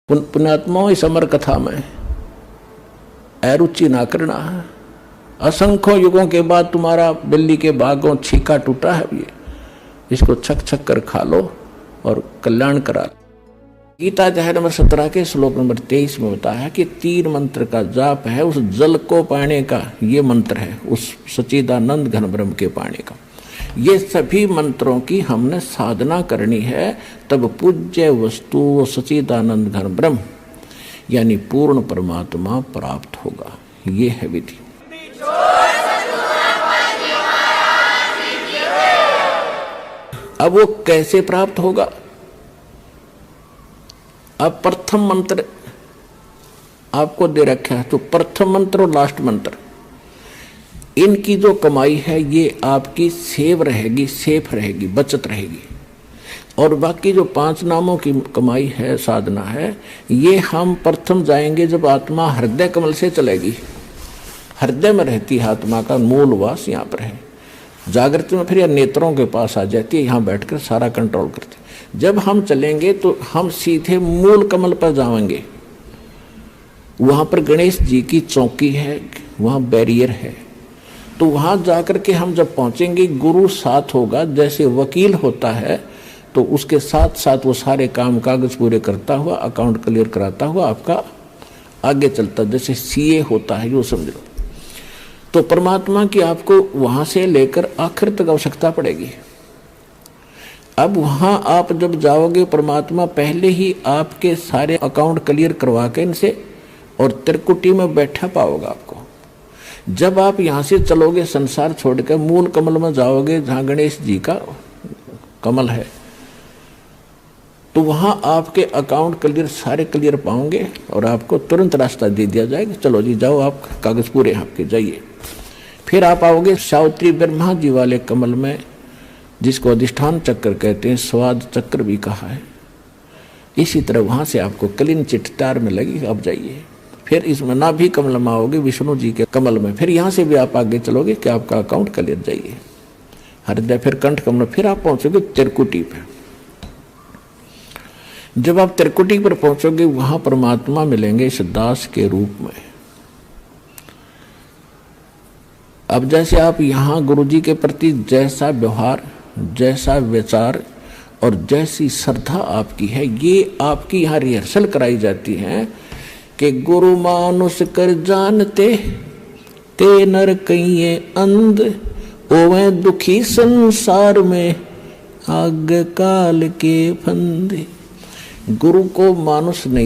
पुण्यात्माओं इस अमर कथा में अरुचि ना करना है। असंख्यों युगों के बाद तुम्हारा बिल्ली के बागों छीका टूटा है, ये इसको छक छक कर खा लो और कल्याण करा। गीता अध्याय नंबर 17 के श्लोक नंबर 23 में बताया है कि 3 मंत्र का जाप है, उस जल को पाने का ये मंत्र है, उस सच्चिदानंद घन ब्रह्म के पाने का। ये सभी मंत्रों की हमने साधना करनी है, तब पूज्य वस्तु सच्चिदानंद घन ब्रह्म यानी पूर्ण परमात्मा प्राप्त होगा। ये है विधि। अब वो कैसे प्राप्त होगा? अब प्रथम मंत्र आपको दे रखा है, तो प्रथम मंत्र और लास्ट मंत्र, इनकी जो कमाई है ये आपकी सेफ रहेगी, बचत रहेगी। और बाकी जो 5 नामों की कमाई है, साधना है, ये हम प्रथम जाएंगे जब आत्मा हृदय कमल से चलेगी। हृदय में रहती है आत्मा का मूल वास, यहाँ पर है। जागृति में फिर यह नेत्रों के पास आ जाती है, यहाँ बैठकर सारा कंट्रोल करती है। जब हम चलेंगे तो हम सीधे मूल कमल पर जाएंगे। वहाँ पर गणेश जी की चौकी है, वहाँ बैरियर है। तो वहाँ जाकर के हम जब पहुँचेंगे, गुरु साथ होगा। जैसे वकील होता है तो उसके साथ साथ वो सारे काम कागज पूरे करता हुआ, अकाउंट क्लियर कराता हुआ आपका आगे चलता, जैसे सीए होता है, यो समझ लो। तो परमात्मा की आपको वहाँ से लेकर आखिर तक आवश्यकता पड़ेगी। अब वहाँ आप जब जाओगे, परमात्मा पहले ही आपके सारे अकाउंट क्लियर करवा के इनसे और त्रिकुटी में बैठा पाओगे आपको। जब आप यहाँ से चलोगे, संसार छोड़कर मूल कमल में जाओगे, जहाँ गणेश जी का कमल है, तो वहाँ आपके अकाउंट क्लियर, सारे क्लियर पाओगे और आपको तुरंत रास्ता दे दिया जाएगा। चलो जी जाओ, आप कागज पूरे आपके, जाइए। फिर आप आओगे सावित्री ब्रह्मा जी वाले कमल में, जिसको अधिष्ठान चक्र कहते हैं, स्वाद चक्र भी कहा है। इसी तरह वहाँ से आपको क्लीन चिट तार में लगी, आप जाइए। फिर इसमें नाभि कमल में आओगे, विष्णु जी के कमल में। फिर यहाँ से भी आप आगे चलोगे कि आपका अकाउंट क्लियर, जाइए हृदय, फिर कंठ कमल, फिर आप पहुँचोगे त्रिकुटी पर। जब आप त्रिकुटी पर पहुंचोगे, वहां परमात्मा मिलेंगे इस दास के रूप में। अब जैसे आप यहाँ गुरु जी के प्रति जैसा व्यवहार, जैसा विचार और जैसी श्रद्धा आपकी है, ये आपकी यहाँ रिहर्सल कराई जाती है कि गुरु मानुष कर जानते ते नर कहिए अंध, ओवे दुखी संसार में आग काल के फंदे। गुरु को मानुष नहीं